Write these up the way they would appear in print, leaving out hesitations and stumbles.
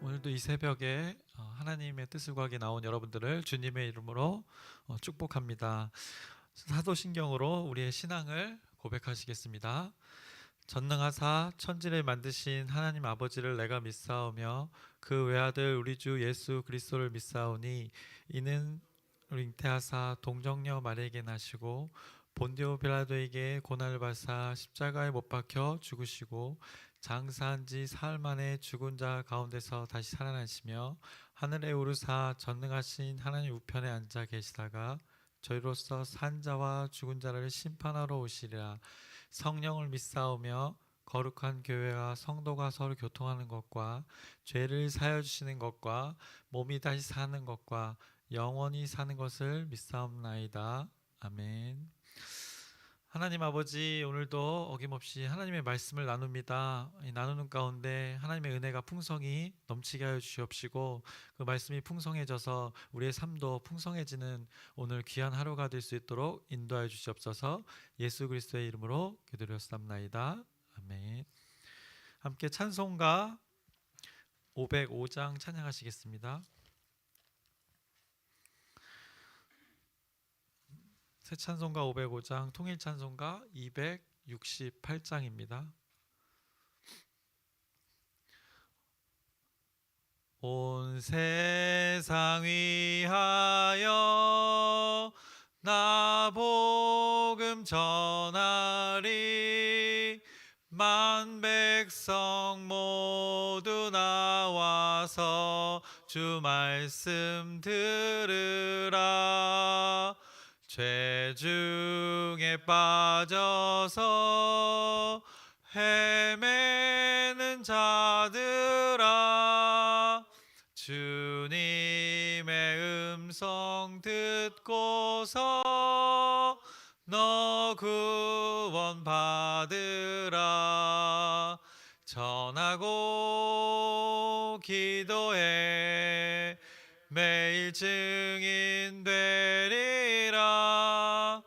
오늘도 이 새벽에 하나님의 뜻을 구하기 나온 여러분들을 주님의 이름으로 축복합니다. 사도신경으로 우리의 신앙을 고백하시겠습니다. 전능하사 천지를 만드신 하나님 아버지를 내가 믿사오며 그 외아들 우리 주 예수 그리스도를 믿사오니 이는 우리 잉태하사 동정녀 마리에게 나시고 본디오 빌라도에게 고난을 받사 십자가에 못 박혀 죽으시고 장사한 지 사흘 만에 죽은 자 가운데서 다시 살아나시며 하늘에 오르사 전능하신 하나님 우편에 앉아 계시다가 저희로서 산 자와 죽은 자를 심판하러 오시리라. 성령을 믿사오며 거룩한 교회와 성도가 서로 교통하는 것과 죄를 사여 주시는 것과 몸이 다시 사는 것과 영원히 사는 것을 믿사옵나이다. 아멘. 하나님 아버지, 오늘도 어김없이 하나님의 말씀을 나눕니다. 이 나누는 가운데 하나님의 은혜가 풍성히 넘치게 하여 주시옵시고 그 말씀이 풍성해져서 우리의 삶도 풍성해지는 오늘 귀한 하루가 될 수 있도록 인도하여 주시옵소서. 예수 그리스도의 이름으로 기도드렸사옵나이다. 아멘. 함께 찬송가 505장 찬양하시겠습니다. 새 찬송가 505장, 통일 찬송가 268장입니다. 온 세상 위하여 나 복음 전하리. 만 백성 모두 나와서 주 말씀 들으라. 죄 중에 빠져서 헤매는 자들아, 주님의 음성 듣고서 너 구원 받으라. 전하고 기도해 매일 증인 되리라.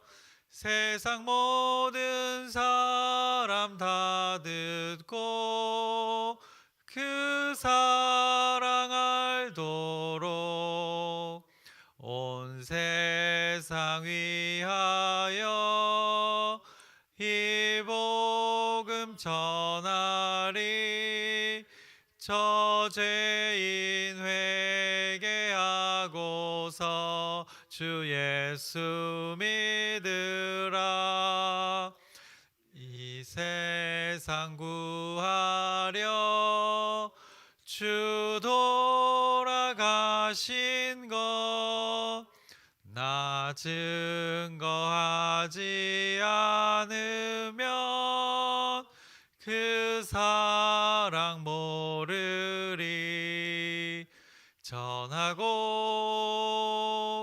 세상 모든 사람 다 듣고 그 사랑 알도록 온 세상 위하여 이 복음 전하리. 저 죄인 회개하고서 주 예수 믿으라. 이 세상 구하려 주 돌아가신 것 나 증거하지 않으면 그 사랑 모르리. 전하고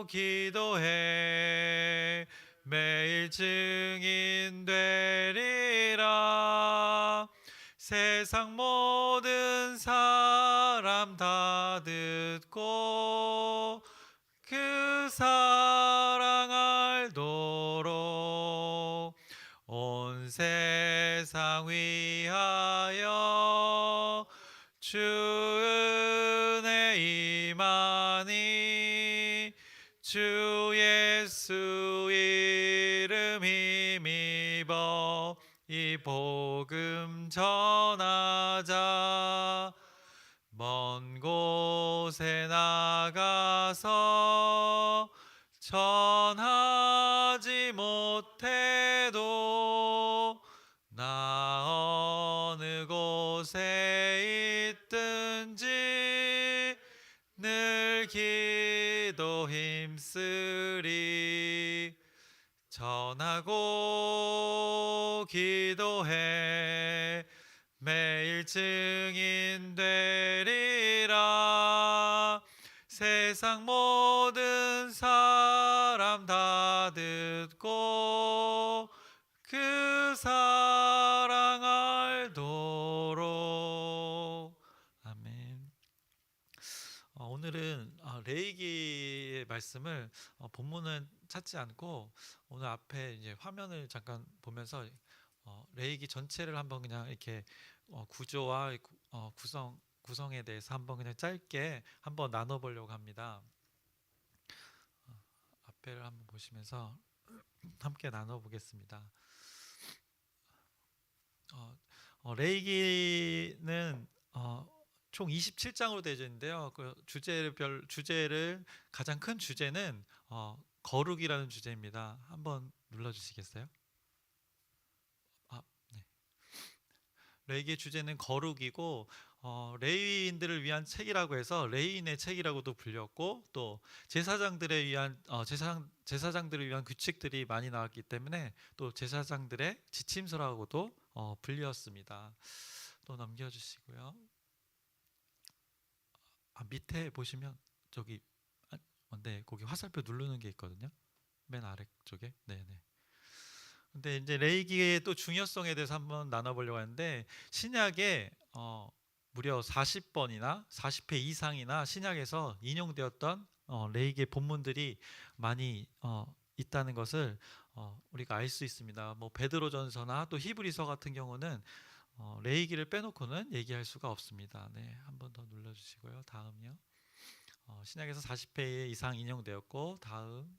기도해 매일 증인 되리라. 세상 모든 사람 다 듣고 그 사랑 알도록 온 세상 위하여 주 은혜 임하니. 주 예수 이름 힘입어 이 복음 전하자. 먼 곳에 나가서 전하지 못해도 나 어느 곳에 있든지 늘 기도 힘쓰리. 전하고 기도해 매일 증인 되리라. 세상 모든 사람 다 듣고 그 사랑 알도록. 아멘. 오늘은 레위기의 말씀을 본문은 찾지 않고 오늘 앞에 이제 화면을 잠깐 보면서 레위기 전체를 한번 그냥 이렇게 구조와 구성 구성에 대해서 한번 그냥 짧게 한번 나눠보려고 합니다. 앞에를 한번 보시면서 함께 나눠보겠습니다. 레이기는 총 27장으로 되어 있는데요. 그 주제를 가장 큰 주제는 거룩이라는 주제입니다. 한번 눌러주시겠어요? 네. 레이기의 주제는 거룩이고 레위인들을 위한 책이라고 해서 레위인의 책이라고도 불렸고 또 제사장들을 위한 규칙들이 많이 나왔기 때문에 또 제사장들의 지침서라고도 불렸습니다. 또 넘겨주시고요. 밑에 보시면 저기 네, 거기 화살표 누르는 게 있거든요. 맨 아래쪽에. 네네. 근데 이제 레이기의 또 중요성에 대해서 한번 나눠보려고 하는데 신약에 무려 40번이나 40회 이상이나 신약에서 인용되었던 레이기의 본문들이 많이 있다는 것을 우리가 알 수 있습니다. 뭐 베드로전서나 또 히브리서 같은 경우는 레이기를 빼놓고는 얘기할 수가 없습니다. 네, 한 번 더 눌러주시고요. 다음이요. 신약에서 40회 이상 인용되었고 다음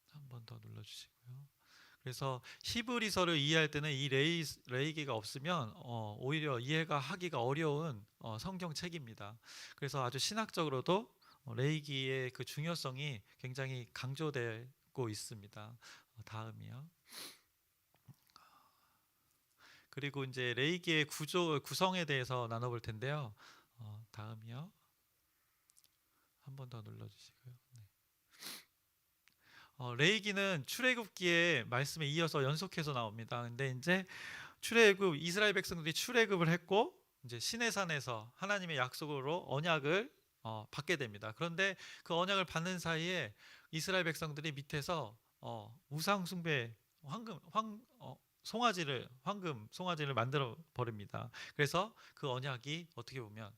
한 번 더 눌러주시고요. 그래서 히브리서를 이해할 때는 이 레이기가 없으면 오히려 이해가 하기가 어려운 성경책입니다. 그래서 아주 신학적으로도 레이기의 그 중요성이 굉장히 강조되고 있습니다. 다음이요. 그리고 이제 레이기의 구성에 대해서 나눠볼 텐데요. 다음이요. 한 번 더 눌러주시고요. 네. 레이기는 출애굽기의 말씀에 이어서 연속해서 나옵니다. 근데 이제 이스라엘 백성들이 출애굽을 했고 이제 시내산에서 하나님의 약속으로 언약을 받게 됩니다. 그런데 그 언약을 받는 사이에 이스라엘 백성들이 밑에서 우상 숭배 황금 송아지를 만들어 버립니다. 그래서 그 언약이 어떻게 보면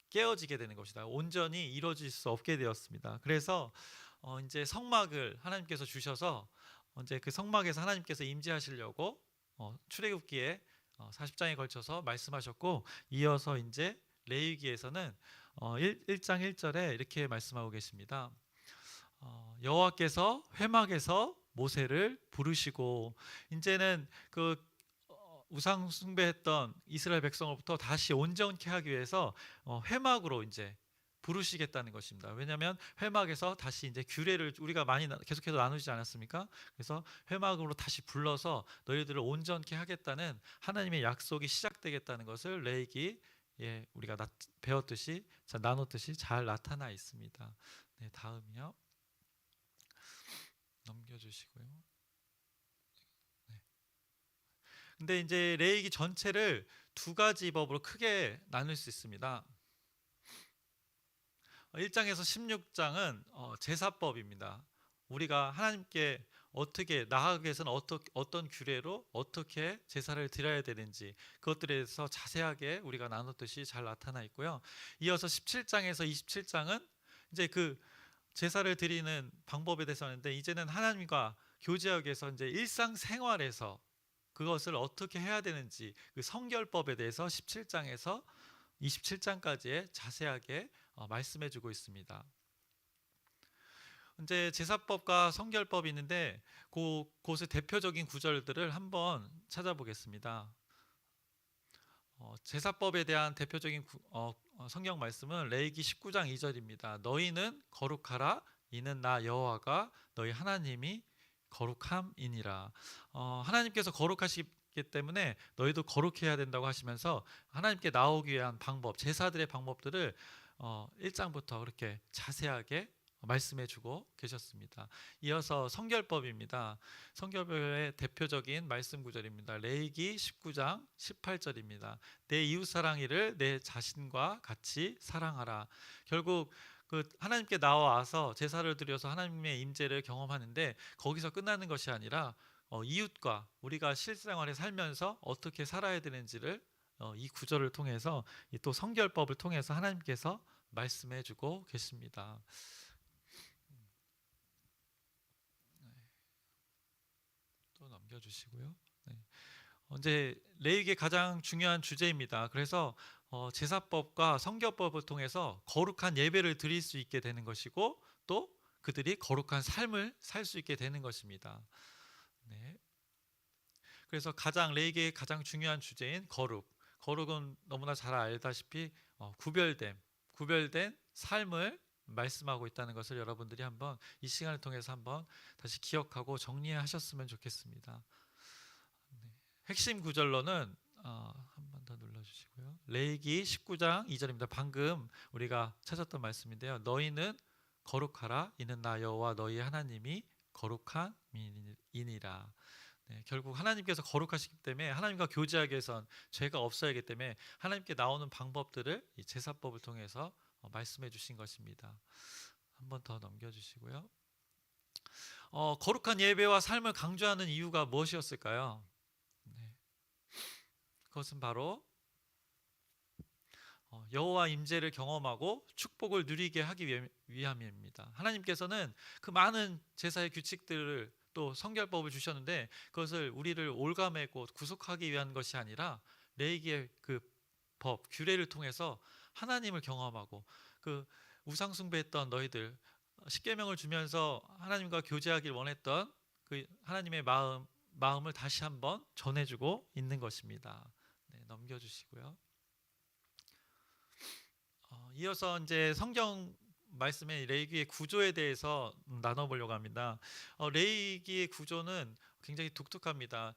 깨어지게 되는 것이다. 온전히 이루어질 수 없게 되었습니다. 그래서 이제 성막을 하나님께서 주셔서 이제 그 성막에서 하나님께서 임재하시려고 출애굽기에 40장에 걸쳐서 말씀하셨고 이어서 이제 레위기에서는 1장 1절에 이렇게 말씀하고 계십니다. 여호와께서 회막에서 모세를 부르시고 이제는 그 우상 숭배했던 이스라엘 백성으로부터 다시 온전케 하기 위해서 회막으로 이제 부르시겠다는 것입니다. 왜냐하면 회막에서 다시 이제 규례를 우리가 많이 계속해서 나누지 않았습니까? 그래서 회막으로 다시 불러서 너희들을 온전케 하겠다는 하나님의 약속이 시작되겠다는 것을 레위기에 우리가 배웠듯이 나눴듯이 잘 나타나 있습니다. 네, 다음이요. 넘겨주시고요. 네. 근데 이제 레위기 전체를 두 가지 법으로 크게 나눌 수 있습니다. 1장에서 16장은 제사법입니다. 우리가 하나님께 어떻게 나아가기 위해서는 어떤 규례로 어떻게 제사를 드려야 되는지 그것들에 대해서 자세하게 우리가 나눴듯이 잘 나타나 있고요. 이어서 17장에서 27장은 이제 그 제사를 드리는 방법에 대해서 하는데 이제는 하나님과 교제하기 위해서 이제 일상생활에서 그것을 어떻게 해야 되는지 그 성결법에 대해서 17장에서 27장까지의 자세하게 말씀해주고 있습니다. 이제 제사법과 성결법이 있는데 그곳의 대표적인 구절들을 한번 찾아보겠습니다. 제사법에 대한 대표적인 성경 말씀은 레위기 19장 2절입니다. 너희는 거룩하라 이는 나 여호와가 너희 하나님이 거룩함이니라. 하나님께서 거룩하시기 때문에 너희도 거룩해야 된다고 하시면서 하나님께 나오기 위한 방법, 제사들의 방법들을 1장부터 그렇게 자세하게 말씀해주고 계셨습니다. 이어서 성결법입니다. 성결법의 대표적인 말씀 구절입니다. 레위기 19장 18절입니다. 내 이웃 사랑이를 내 자신과 같이 사랑하라. 결국 그 하나님께 나와서 제사를 드려서 하나님의 임재를 경험하는데 거기서 끝나는 것이 아니라 이웃과 우리가 실생활에 살면서 어떻게 살아야 되는지를 이 구절을 통해서 또 성결법을 통해서 하나님께서 말씀해주고 계십니다. 또 넘겨주시고요. 네. 이제 레위기의 가장 중요한 주제입니다. 그래서 제사법과 성결법을 통해서 거룩한 예배를 드릴 수 있게 되는 것이고 또 그들이 거룩한 삶을 살 수 있게 되는 것입니다. 네. 그래서 레위기의 가장 중요한 주제인 거룩. 거룩은 너무나 잘 알다시피 구별된 삶을 말씀하고 있다는 것을 여러분들이 한번 이 시간을 통해서 한번 다시 기억하고 정리하셨으면 좋겠습니다. 네. 핵심 구절로는 한 번 더 눌러주시고요. 레위기 19장 2절입니다. 방금 우리가 찾았던 말씀인데요. 너희는 거룩하라. 이는 나 여호와 너희 하나님이 거룩한 민이니라. 네, 결국 하나님께서 거룩하시기 때문에 하나님과 교제하기 위해선 죄가 없어야 하기 때문에 하나님께 나오는 방법들을 이 제사법을 통해서 말씀해 주신 것입니다. 한 번 더 넘겨주시고요. 거룩한 예배와 삶을 강조하는 이유가 무엇이었을까요? 네, 그것은 바로 여호와 임재를 경험하고 축복을 누리게 하기 위함입니다. 하나님께서는 그 많은 제사의 규칙들을 또 성결법을 주셨는데 그것을 우리를 올가매고 구속하기 위한 것이 아니라 레위기의 그 법, 규례를 통해서 하나님을 경험하고 그 우상 숭배했던 너희들 십계명을 주면서 하나님과 교제하길 원했던 그 하나님의 마음을 다시 한번 전해주고 있는 것입니다. 네, 넘겨주시고요. 이어서 이제 성경 말씀의 레위기의 구조에 대해서 나눠보려고 합니다. 레위기의 구조는 굉장히 독특합니다.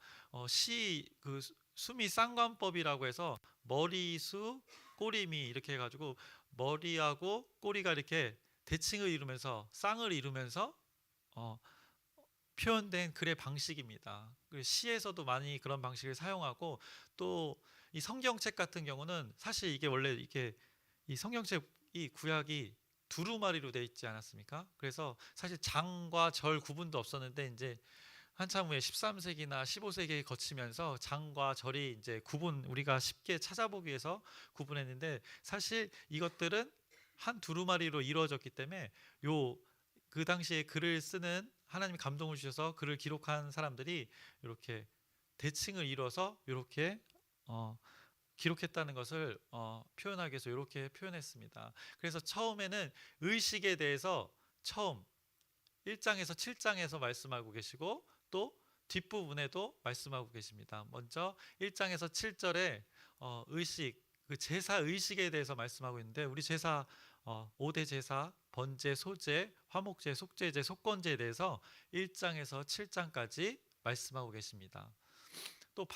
그 수미 쌍관법이라고 해서 머리수, 꼬리미 이렇게 해가지고 머리하고 꼬리가 이렇게 대칭을 이루면서 쌍을 이루면서 표현된 글의 방식입니다. 시에서도 많이 그런 방식을 사용하고 또 이 성경책 같은 경우는 사실 이게 원래 이렇게 이 성경책 이 구약이 두루마리로 되어 있지 않았습니까? 그래서 사실 장과 절 구분도 없었는데 이제 한참 후에 13세기나 15세기에 거치면서 장과 절이 이제 우리가 쉽게 찾아보기 위해서 구분했는데 사실 이것들은 한 두루마리로 이루어졌기 때문에 그 당시에 글을 쓰는 하나님이 감동을 주셔서 글을 기록한 사람들이 이렇게 대칭을 이뤄서 이렇게 기록했다는 것을 표현하기 위해서 이렇게 표현했습니다. 그래서 처음에는 의식에 대해서 처음 1장에서 7장에서 말씀하고 계시고 또 뒷부분에도 말씀하고 계십니다. 먼저 1장에서 7절에 의식, 그 제사 의식에 대해서 말씀하고 있는데 우리 제사 5대 제사, 번제, 소제, 화목제, 속죄제, 속건제에 대해서 1장에서 7장까지 말씀하고 계십니다. 또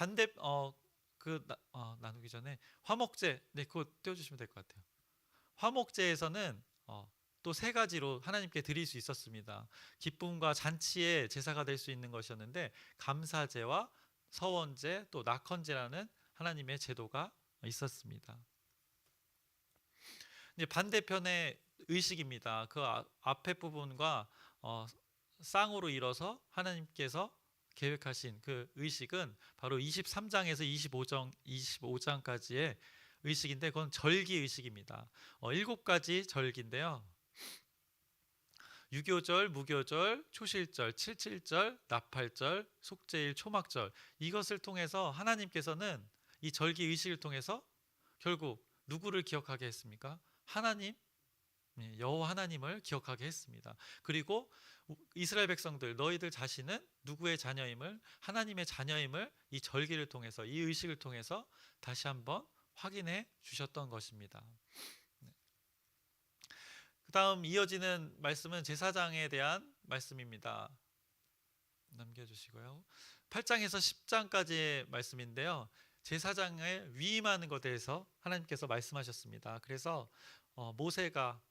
나누기 전에 화목제, 네, 그거 띄워주시면 될 것 같아요. 화목제에서는 또 세 가지로 하나님께 드릴 수 있었습니다. 기쁨과 잔치의 제사가 될 수 있는 것이었는데 감사제와 서원제 또 낙헌제라는 하나님의 제도가 있었습니다. 이제 반대편의 의식입니다. 그 앞에 부분과 쌍으로 이뤄서 하나님께서 계획하신 그 의식은 바로 23장에서 25장까지의 의식인데 그건 절기 의식입니다. 7가지 절기인데요. 유교절, 무교절, 초실절, 칠칠절, 나팔절, 속죄일, 초막절 이것을 통해서 하나님께서는 이 절기 의식을 통해서 결국 누구를 기억하게 했습니까? 하나님, 여호와 하나님을 기억하게 했습니다. 그리고 이스라엘 백성들 너희들 자신은 누구의 자녀임을 하나님의 자녀임을 이 절기를 통해서 이 의식을 통해서 다시 한번 확인해 주셨던 것입니다. 그 다음 이어지는 말씀은 제사장에 대한 말씀입니다. 넘겨주시고요. 8장에서 10장까지의 말씀인데요. 제사장을 위임하는 것에 대해서 하나님께서 말씀하셨습니다. 그래서 모세가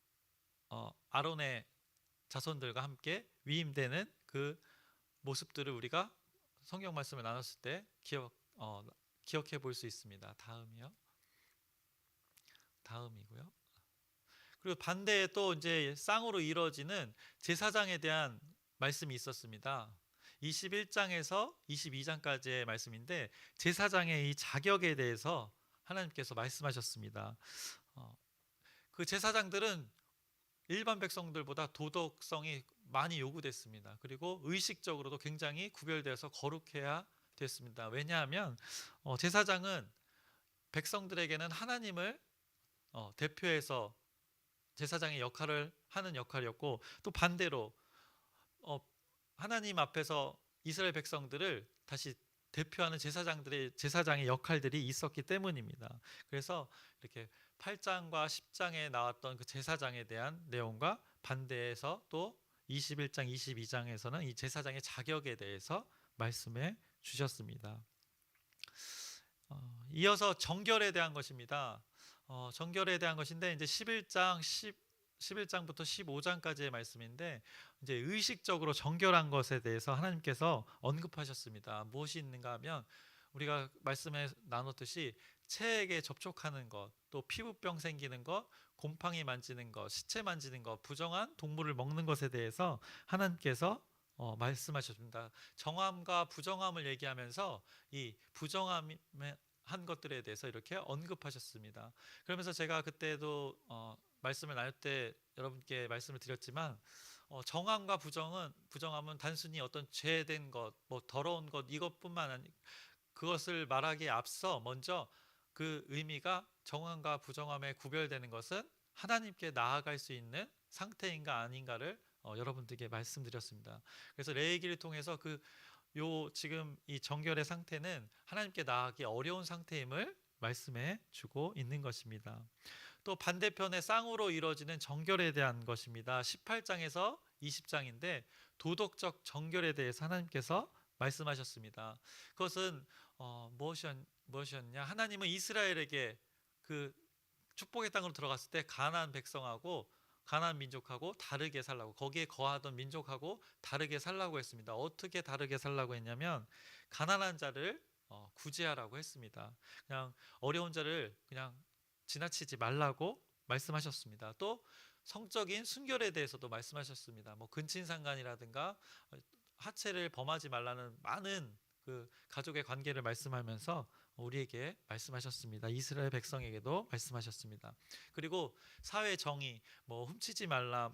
아론의 자손들과 함께 위임되는 그 모습들을 우리가 성경 말씀을 나눴을 때 기억해 볼 수 있습니다. 다음이고요. 그리고 반대에 또 이제 쌍으로 이루어지는 제사장에 대한 말씀이 있었습니다. 21장에서 22장까지의 말씀인데 제사장의 이 자격에 대해서 하나님께서 말씀하셨습니다. 그 제사장들은 일반 백성들보다 도덕성이 많이 요구됐습니다. 그리고 의식적으로도 굉장히 구별되어서 거룩해야 됐습니다. 왜냐하면 제사장은 백성들에게는 하나님을 대표해서 제사장의 역할을 하는 역할이었고, 또 반대로 어, 하나님 앞에서 이스라엘 백성들을 다시 대표하는 제사장의 역할들이 있었기 때문입니다. 그래서 이렇게 8장과 10장에 나왔던 그 제사장에 대한 내용과 반대해서 또 21장, 22장에서는 이 제사장의 자격에 대해서 말씀해 주셨습니다. 이어서 정결에 대한 것입니다. 정결에 대한 것인데 이제 11장부터 15장까지의 말씀인데, 이제 의식적으로 정결한 것에 대해서 하나님께서 언급하셨습니다. 무엇이 있는가 하면 우리가 말씀에 나눴듯이 체에게 접촉하는 것, 또 피부병 생기는 것, 곰팡이 만지는 것, 시체 만지는 것, 부정한 동물을 먹는 것에 대해서 하나님께서 말씀하셨습니다. 정함과 부정함을 얘기하면서 이 부정함 한 것들에 대해서 이렇게 언급하셨습니다. 그러면서 제가 그때도 말씀을 나눌 때 여러분께 말씀을 드렸지만, 정함과 부정함은 단순히 어떤 죄된 것, 뭐 더러운 것 이것뿐만 아니, 그것을 말하기에 앞서 먼저 그 의미가 정함과 부정함에 구별되는 것은 하나님께 나아갈 수 있는 상태인가 아닌가를 여러분들께 말씀드렸습니다. 그래서 레위기를 통해서 지금 이 정결의 상태는 하나님께 나아가기 어려운 상태임을 말씀해 주고 있는 것입니다. 또 반대편의 쌍으로 이루어지는 정결에 대한 것입니다. 18장에서 20장인데 도덕적 정결에 대해서 하나님께서 말씀하셨습니다. 그것은 무엇이었냐? 하나님은 이스라엘에게 그 축복의 땅으로 들어갔을 때 가나안 백성하고 가나안 민족하고 다르게 살라고, 거기에 거하던 민족하고 다르게 살라고 했습니다. 어떻게 다르게 살라고 했냐면 가난한 자를 구제하라고 했습니다. 그냥 어려운 자를 그냥 지나치지 말라고 말씀하셨습니다. 또 성적인 순결에 대해서도 말씀하셨습니다. 뭐 근친상간이라든가 하체를 범하지 말라는 많은 그 가족의 관계를 말씀하면서 우리에게 말씀하셨습니다. 이스라엘 백성에게도 말씀하셨습니다. 그리고 사회 정의, 뭐 훔치지 말라,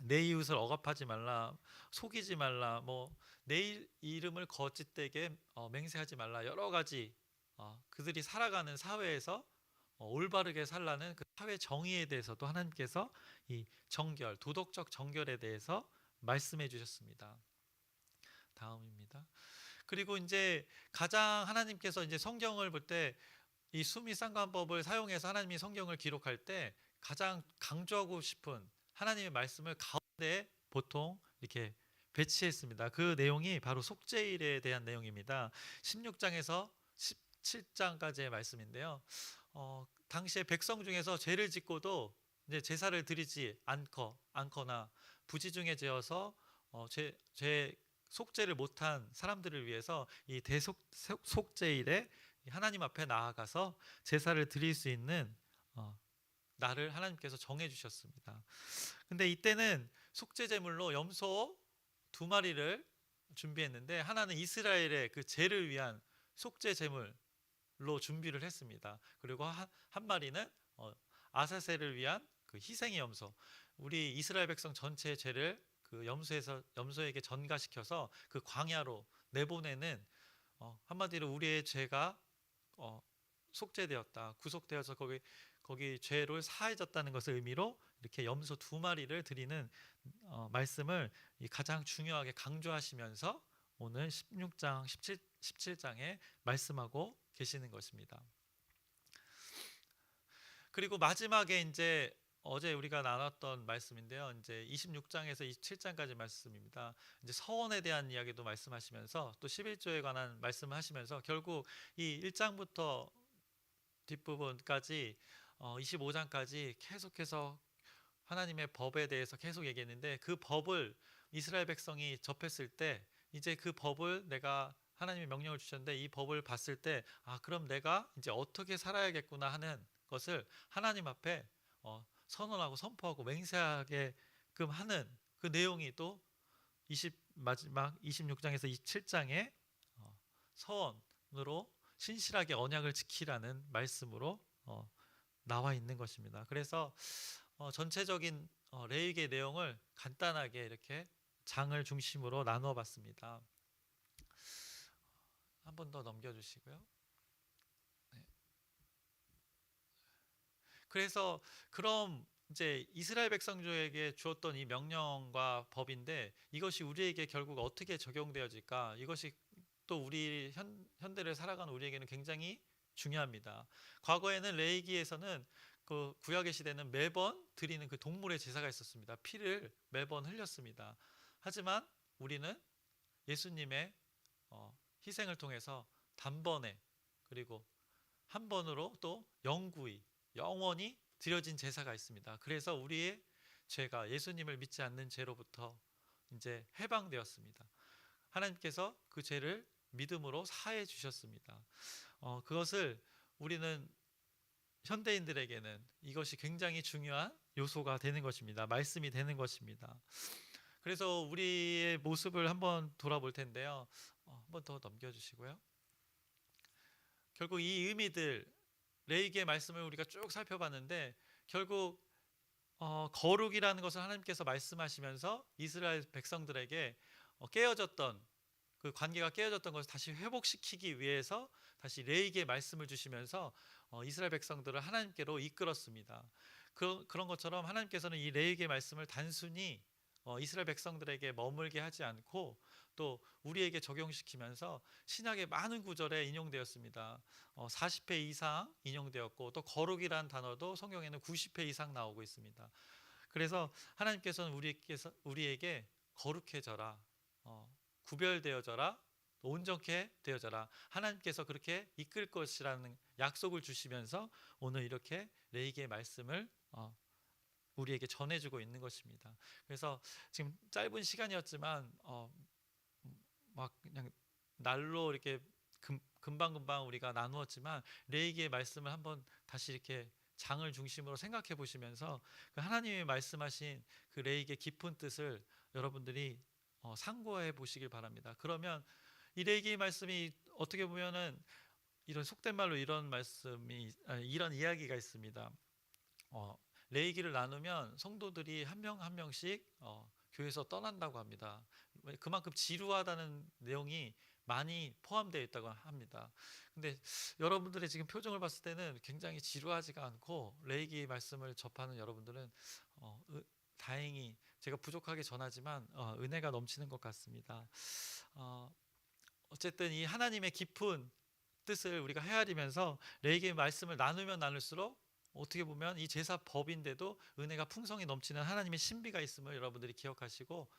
내 이웃을 억압하지 말라, 속이지 말라, 뭐 내 이름을 거짓되게 맹세하지 말라, 여러 가지 그들이 살아가는 사회에서 올바르게 살라는 그 사회 정의에 대해서도 하나님께서 이 정결, 도덕적 정결에 대해서 말씀해 주셨습니다. 다음입니다. 그리고 이제 가장 하나님께서 이제 성경을 볼 때 이 수미상관법을 사용해서 하나님이 성경을 기록할 때 가장 강조하고 싶은 하나님의 말씀을 가운데 보통 이렇게 배치했습니다. 그 내용이 바로 속죄일에 대한 내용입니다. 16장에서 17장까지의 말씀인데요. 당시에 백성 중에서 죄를 짓고도 이제 제사를 드리지 않거나 부지중에 죄 속죄를 못한 사람들을 위해서 이 속죄일에 하나님 앞에 나아가서 제사를 드릴 수 있는 날을 하나님께서 정해 주셨습니다. 근데 이때는 속죄 제물로 염소 2마리를 준비했는데, 하나는 이스라엘의 그 죄를 위한 속죄 제물로 준비를 했습니다. 그리고 한 마리는 아사셀을 위한 그 희생의 염소, 우리 이스라엘 백성 전체의 죄를 그 염소에게 전가시켜서 그 광야로 내보내는, 한마디로 우리의 죄가 속죄되었다, 구속되어서 거기 죄를 사해졌다는 것을 의미로 이렇게 염소 2마리를 드리는 말씀을 가장 중요하게 강조하시면서 오늘 16장, 17장에 말씀하고 계시는 것입니다. 그리고 마지막에 이제 어제 우리가 나눴던 말씀인데요. 이제 26장에서 27장까지 말씀입니다. 이제 서원에 대한 이야기도 말씀하시면서 또 11조에 관한 말씀하시면서 결국 이 1장부터 뒷부분까지 25장까지 계속해서 하나님의 법에 대해서 계속 얘기했는데, 그 법을 이스라엘 백성이 접했을 때 이제 그 법을 내가 하나님의 명령을 주셨는데 이 법을 봤을 때 그럼 내가 이제 어떻게 살아야겠구나 하는 것을 하나님 앞에 선언하고 선포하고 맹세하게끔 하는 그 내용이 또 마지막 26장에서 27장의 서원으로 신실하게 언약을 지키라는 말씀으로 나와 있는 것입니다. 그래서 전체적인 레위기의 내용을 간단하게 이렇게 장을 중심으로 나누어 봤습니다. 한 번 더 넘겨주시고요. 네. 그래서 그럼 이제 이스라엘 백성들에게 주었던 이 명령과 법인데 이것이 우리에게 결국 어떻게 적용되어질까? 이것이 또 우리 현대를 살아가는 우리에게는 굉장히 중요합니다. 과거에는 레위기에서는 그 구약의 시대는 매번 드리는 그 동물의 제사가 있었습니다. 피를 매번 흘렸습니다. 하지만 우리는 예수님의 희생을 통해서 단번에 그리고 한 번으로 또 영구히 영원히 드려진 제사가 있습니다. 그래서 우리의 죄가 예수님을 믿지 않는 죄로부터 이제 해방되었습니다. 하나님께서 그 죄를 믿음으로 사해 주셨습니다. 그것을 우리는 현대인들에게는 이것이 굉장히 중요한 요소가 되는 것입니다. 말씀이 되는 것입니다. 그래서 우리의 모습을 한번 돌아볼 텐데요. 한번 더 넘겨주시고요. 결국 이 의미들 레위기의 말씀을 우리가 쭉 살펴봤는데 결국 거룩이라는 것을 하나님께서 말씀하시면서 이스라엘 백성들에게 깨어졌던 그 관계가 깨어졌던 것을 다시 회복시키기 위해서 다시 레위기의 말씀을 주시면서 이스라엘 백성들을 하나님께로 이끌었습니다. 그런 것처럼 하나님께서는 이 레위기의 말씀을 단순히 이스라엘 백성들에게 머물게 하지 않고 또 우리에게 적용시키면서 신약의 많은 구절에 인용되었습니다. 40회 이상 인용되었고 또 거룩이란 단어도 성경에는 90회 이상 나오고 있습니다. 그래서 하나님께서는 우리에게 거룩해져라, 구별되어져라, 온전케 되어져라. 하나님께서 그렇게 이끌 것이라는 약속을 주시면서 오늘 이렇게 레위기의 말씀을 우리에게 전해주고 있는 것입니다. 그래서 지금 짧은 시간이었지만 막 그냥 날로 이렇게 금방금방 우리가 나누었지만 레위기의 말씀을 한번 다시 이렇게 장을 중심으로 생각해 보시면서 그 하나님이 말씀하신 그 레위기의 깊은 뜻을 여러분들이 상고해 보시길 바랍니다. 그러면 이 레위기의 말씀이 어떻게 보면은 이런 속된 말로 이런 말씀이 이런 이야기가 있습니다. 레위기를 나누면 성도들이 한 명 한 명씩 교회에서 떠난다고 합니다. 그만큼 지루하다는 내용이 많이 포함되어 있다고 합니다. 근데 여러분들의 지금 표정을 봤을 때는 굉장히 지루하지가 않고 레위기 말씀을 접하는 여러분들은 다행히 제가 부족하게 전하지만 은혜가 넘치는 것 같습니다. 어쨌든 이 하나님의 깊은 뜻을 우리가 헤아리면서 레위기의 말씀을 나누면 나눌수록 어떻게 보면 이 제사 법인데도 은혜가 풍성히 넘치는 하나님의 신비가 있음을 여러분들이 기억하시고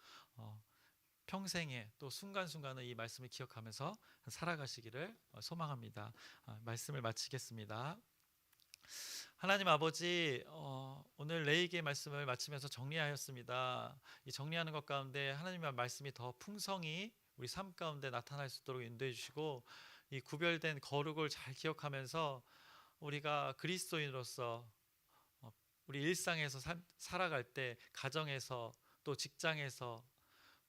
평생에 또 순간순간의 이 말씀을 기억하면서 살아가시기를 소망합니다. 말씀을 마치겠습니다. 하나님 아버지, 오늘 레위기의 말씀을 마치면서 정리하였습니다. 이 정리하는 것 가운데 하나님의 말씀이 더 풍성히 우리 삶 가운데 나타날 수 있도록 인도해 주시고 이 구별된 거룩을 잘 기억하면서 우리가 그리스도인으로서 우리 일상에서 살아갈 때 가정에서 또 직장에서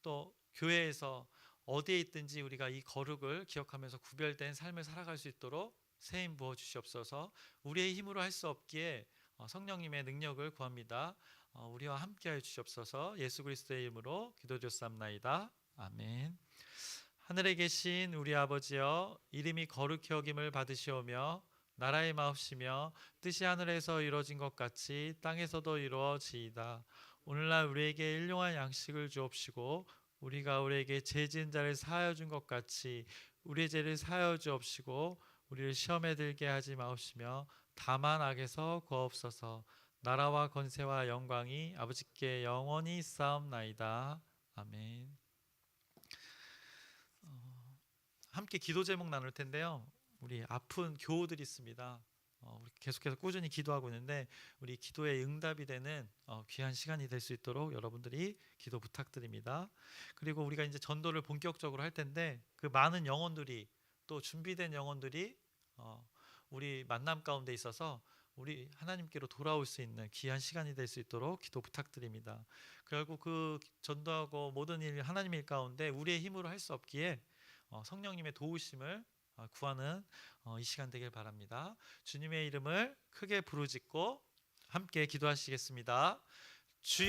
또 교회에서 어디에 있든지 우리가 이 거룩을 기억하면서 구별된 삶을 살아갈 수 있도록 세임 부어 주시옵소서. 우리의 힘으로 할 수 없기에 성령님의 능력을 구합니다. 우리와 함께하여 주시옵소서. 예수 그리스도의 이름으로 기도드렸사옵나이다. 아멘. 하늘에 계신 우리 아버지여, 이름이 거룩히 여김을 받으시오며 나라의 마옵시며 뜻이 하늘에서 이루어진 것 같이 땅에서도 이루어지이다. 오늘날 우리에게 일용할 양식을 주옵시고 우리가 우리에게 죄 지은 자를 사하여 준 것 같이 우리의 죄를 사하여 주옵시고 우리를 시험에 들게 하지 마옵시며 다만 악에서 구하옵소서. 나라와 권세와 영광이 아버지께 영원히 있사옵나이다. 아멘. 함께 기도 제목 나눌 텐데요. 우리 아픈 교우들이 있습니다. 우리 계속해서 꾸준히 기도하고 있는데 우리 기도에 응답이 되는 귀한 시간이 될 수 있도록 여러분들이 기도 부탁드립니다. 그리고 우리가 이제 전도를 본격적으로 할 텐데 그 많은 영혼들이 또 준비된 영혼들이 우리 만남 가운데 있어서 우리 하나님께로 돌아올 수 있는 귀한 시간이 될 수 있도록 기도 부탁드립니다. 결국 그 전도하고 모든 일 하나님 일 가운데 우리의 힘으로 할 수 없기에 성령님의 도우심을 구하는 이 시간 되길 바랍니다. 주님의 이름을 크게 부르짖고 함께 기도하시겠습니다. 주여